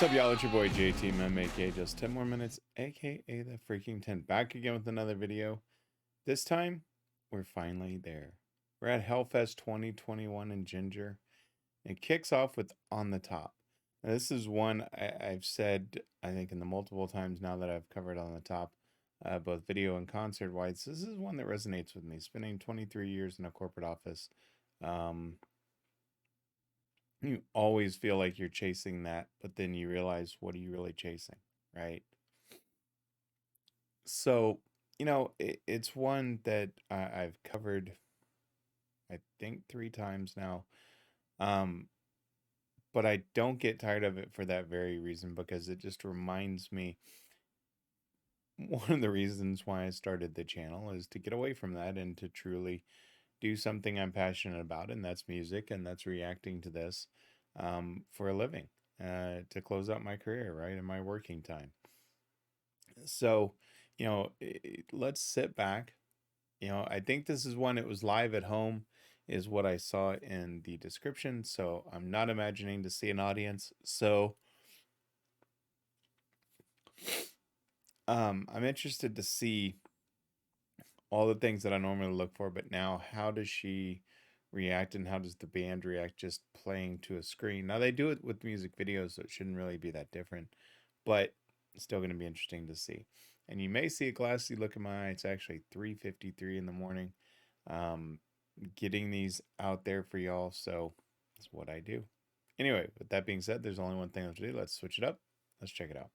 What's up, y'all? It's your boy JTMM, aka Just 10 More Minutes, aka the Freaking 10, back again with another video. This time, we're finally there. We're at Hellfest 2021 in Jinjer. It kicks off with On the Top. Now, this is one I've said, I think, in the multiple times now that I've covered On the Top, both video and concert-wise. This is one that resonates with me. Spending 23 years in a corporate office, you always feel like you're chasing that, but then you realize, what are you really chasing, right? So, you know, it's one that I've covered, I think, 3 times now. But I don't get tired of it for that very reason, because it just reminds me, one of the reasons why I started the channel is to get away from that and to truly do something I'm passionate about, and that's music, and that's reacting to this for a living, to close out my career, right, in my working time. So, you know, let's sit back. You know, I think this is one, it was live at home, is what I saw in the description, so I'm not imagining to see an audience. So I'm interested to see all the things that I normally look for, but now how does she react, and how does the band react just playing to a screen? Now, they do it with music videos, so it shouldn't really be that different, but it's still going to be interesting to see. And you may see a glassy look in my eye. It's actually 3:53 in the morning. Getting these out there for y'all, so that's what I do. Anyway, with that being said, there's only one thing left to do. Let's switch it up. Let's check it out.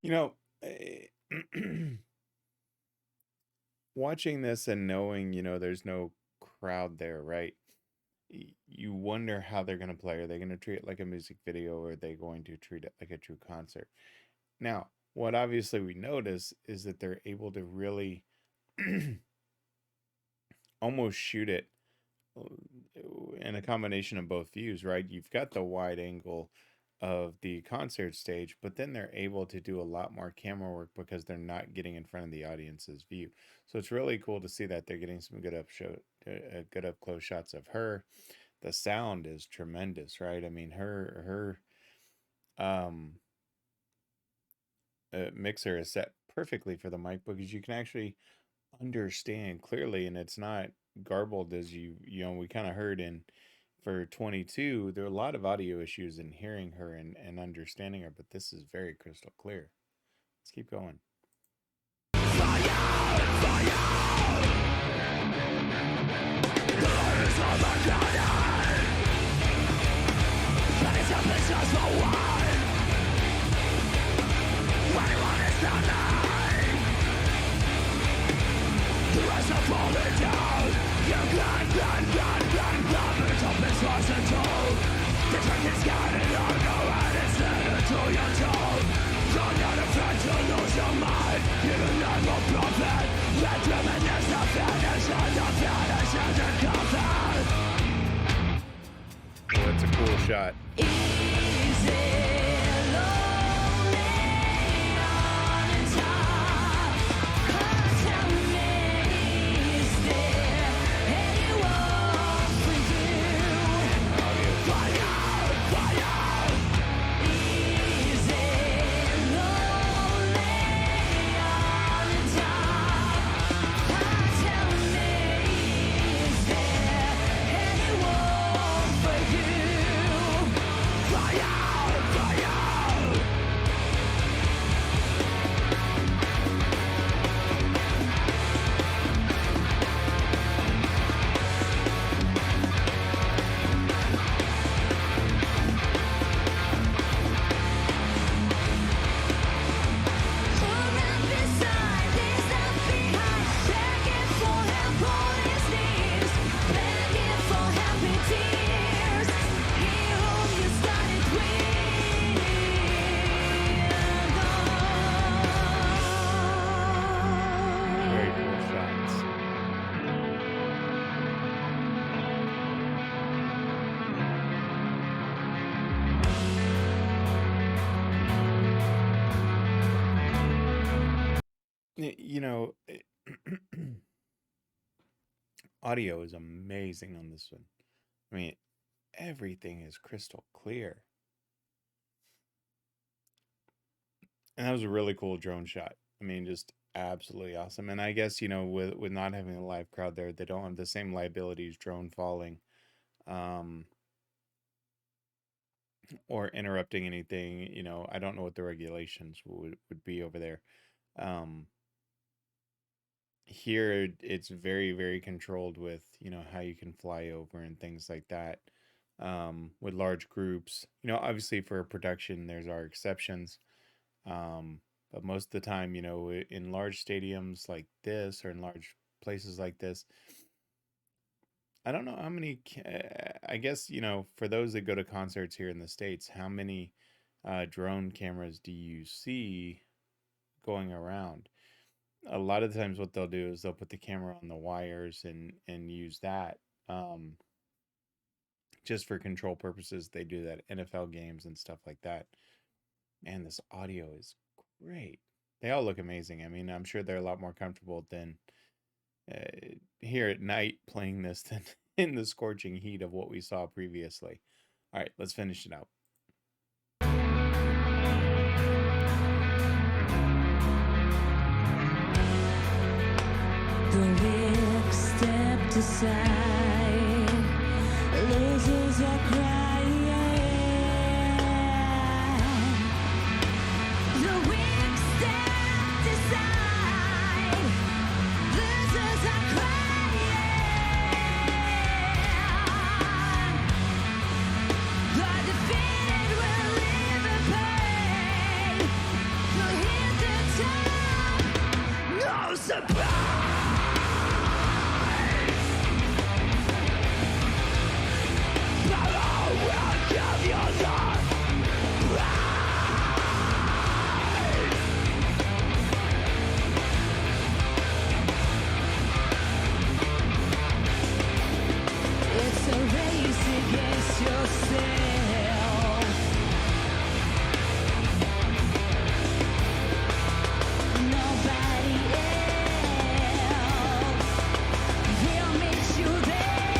You know, watching this and knowing, you know, there's no crowd there, right? You wonder how they're going to play. Are they going to treat it like a music video, or are they going to treat it like a true concert? Now, what obviously we notice is that they're able to really almost shoot it in a combination of both views, right? You've got the wide angle of the concert stage, but then they're able to do a lot more camera work because they're not getting in front of the audience's view. So it's really cool to see that they're getting some good up close shots of her. The sound is tremendous, right? I mean, her mixer is set perfectly for the mic, because you can actually understand clearly, and it's not garbled as you know, we kind of heard in for 22, there are a lot of audio issues in hearing her and understanding her, but this is very crystal clear. Let's keep going. Oh, it's a cool shot. You know, audio is amazing on this one. I mean, everything is crystal clear. And that was a really cool drone shot. I mean, just absolutely awesome. And I guess, with not having a live crowd there, they don't have the same liabilities, drone falling, um, or interrupting anything. I don't know what the regulations would be over there. Um, Here, it's very, very controlled with, how you can fly over and things like that. With large groups, obviously for production, there's our exceptions. Um, but most of the time, in large stadiums like this or in large places like this, I don't know how many, I guess, for those that go to concerts here in the States, how many drone cameras do you see going around? A lot of the times what they'll do is they'll put the camera on the wires and use that, um, just for control purposes. They do that NFL games and stuff like that. Man, this audio is great. They all look amazing. I mean, I'm sure they're a lot more comfortable than here at night playing this than in the scorching heat of what we saw previously. All right, let's finish it out. The weak stepped aside, losers are crying. The weak stepped aside, losers are crying. The defeated will live in pain. You'll hit the top, no surprise. It's a race against yourself. Nobody else will meet you there.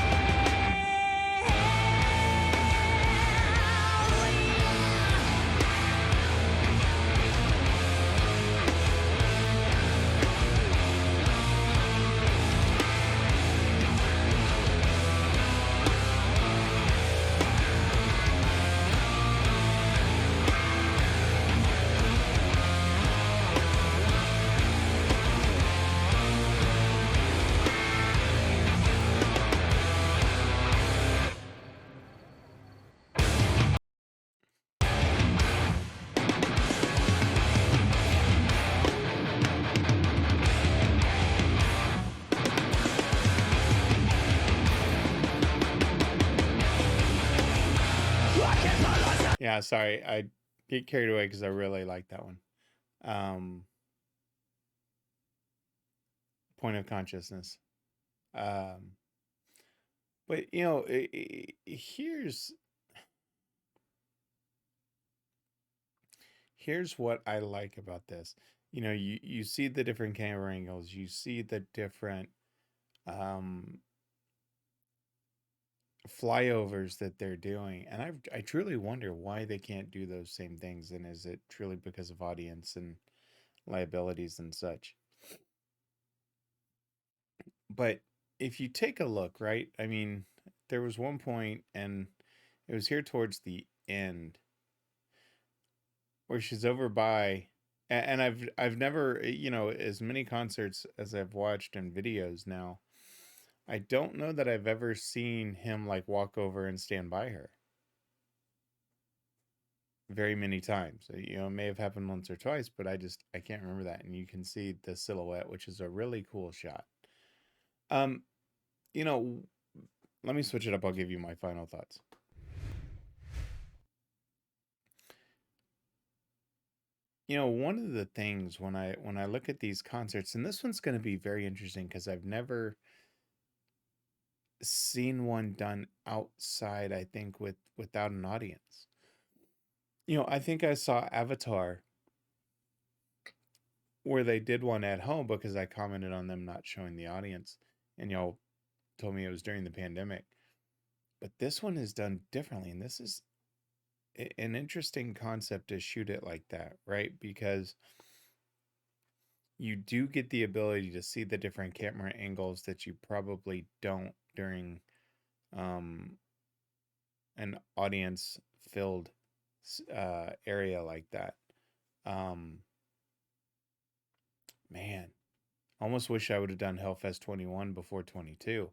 Yeah, sorry, I get carried away because I really like that one. Um, Point of consciousness. Um, but here's what I like about this. You see the different camera angles, you see the different um flyovers that they're doing, and I truly wonder why they can't do those same things. And is it truly because of audience and liabilities and such? But if you take a look, right? I mean, there was one point, and it was here towards the end, where she's over by, and I've never, as many concerts as I've watched and videos now, I don't know that I've ever seen him like walk over and stand by her very many times. It may have happened once or twice, but I can't remember that. And you can see the silhouette, which is a really cool shot. Um, you know, let me switch it up. I'll give you my final thoughts. One of the things when I look at these concerts, and this one's going to be very interesting because I've never seen one done outside, I think, without an audience. I think I saw Avatar where they did one at home because I commented on them not showing the audience, and y'all told me it was during the pandemic. But this one is done differently, and this is an interesting concept to shoot it like that, right? Because you do get the ability to see the different camera angles that you probably don't during um, an audience filled area like that. Um, Man, almost wish I would have done Hellfest 21 before 22.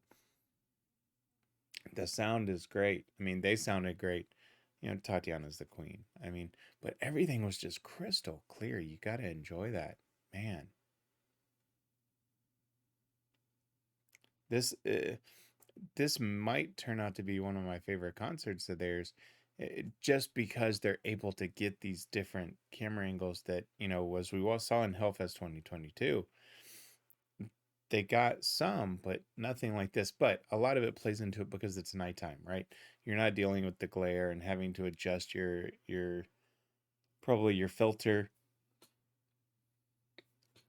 The sound is great. I mean, they sounded great. You know, Tatiana's the queen. I mean, but everything was just crystal clear. You got to enjoy that. Man, this this might turn out to be one of my favorite concerts of theirs, just because they're able to get these different camera angles that, you know, as we all saw in Hellfest 2022, they got some, but nothing like this. But a lot of it plays into it because it's nighttime, right? You're not dealing with the glare and having to adjust your probably your filter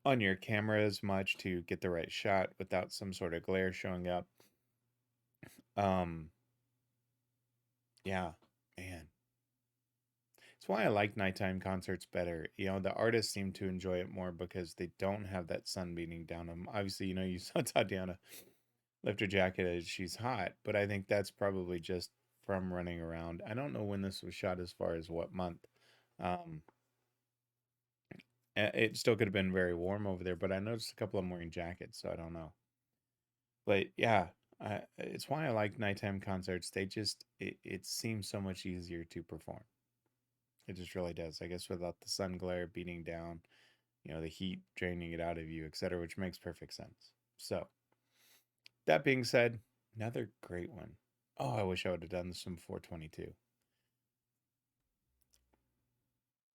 on your camera as much to get the right shot without some sort of glare showing up. Um, yeah, man. It's why I like nighttime concerts better. You know, the artists seem to enjoy it more because they don't have that sun beating down them. Obviously, you know, you saw Tatiana lift her jacket as she's hot, but I think that's probably just from running around. I don't know when this was shot as far as what month. Um, it still could have been very warm over there, but I noticed a couple of them wearing jackets, so I don't know. But yeah, it's why I like nighttime concerts. It seems so much easier to perform. It just really does. I guess without the sun glare beating down, you know, the heat draining it out of you, etc., which makes perfect sense. So, that being said, another great one. Oh, I wish I would have done this one before 22.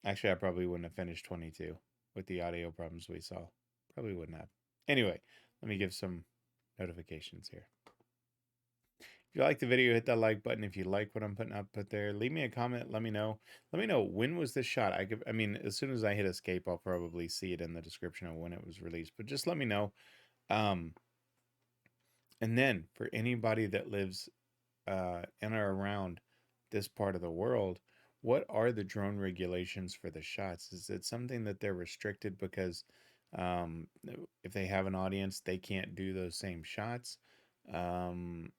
Actually, I probably wouldn't have finished 22 with the audio problems we saw. Probably wouldn't have. Anyway, let me give some notifications here. If you like the video, hit that like button. If you like what I'm putting up there, leave me a comment. Let me know. Let me know, when was this shot. I mean, as soon as I hit escape, I'll probably see it in the description of when it was released. But just let me know. Um, and then for anybody that lives in or around this part of the world, what are the drone regulations for the shots? Is it something that they're restricted because um, if they have an audience, they can't do those same shots? Um,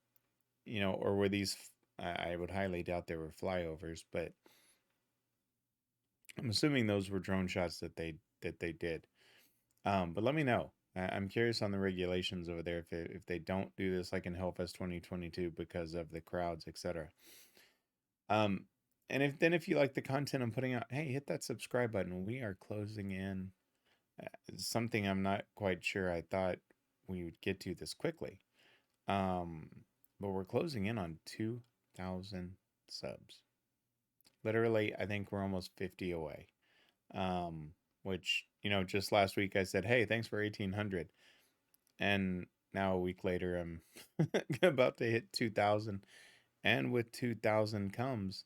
you know, or were these? I would highly doubt they were flyovers, but I'm assuming those were drone shots that they did. But let me know. I'm curious on the regulations over there if they don't do this like in Hellfest 2022 because of the crowds, etc. Um, and if you like the content I'm putting out, hey, hit that subscribe button. We are closing in something I'm not quite sure I thought we would get to this quickly. Um, but we're closing in on 2,000 subs. Literally, I think we're almost 50 away. Um, which, you know, just last week I said, hey, thanks for 1,800. And now a week later, I'm about to hit 2,000. And with 2,000 comes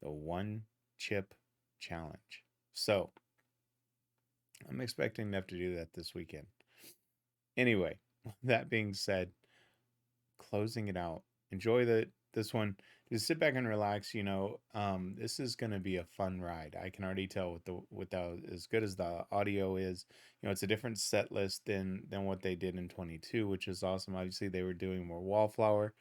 the one chip challenge. So I'm expecting to have to do that this weekend. Anyway, that being said, closing it out. Enjoy this one. Just sit back and relax. You know, this is going to be a fun ride. I can already tell with the as good as the audio is. You know, it's a different set list than what they did in 22, which is awesome. Obviously, they were doing more Wallflower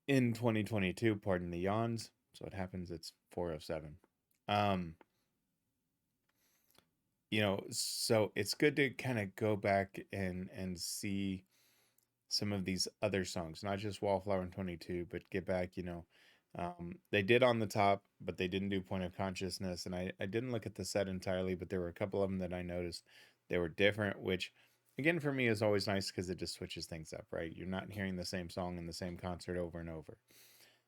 in 2022. Pardon the yawns. So it happens. It's 4:07. Um, you know, so it's good to kind of go back and see some of these other songs, not just Wallflower in 22, but get back, you know. They did On the Top, but they didn't do Point of Consciousness. And I didn't look at the set entirely, but there were a couple of them that I noticed they were different, which again for me is always nice because it just switches things up, right? You're not hearing the same song in the same concert over and over.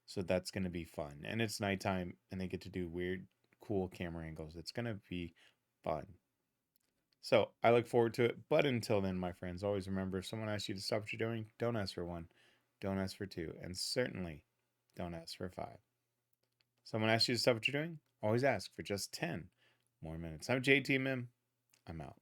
So that's going to be fun. And it's nighttime and they get to do weird, cool camera angles. It's going to be fun. So I look forward to it. But until then, my friends, always remember, if someone asks you to stop what you're doing, don't ask for one, don't ask for two, and certainly don't ask for five. Someone asks you to stop what you're doing, always ask for just 10 more minutes. I'm JTMM. I'm out.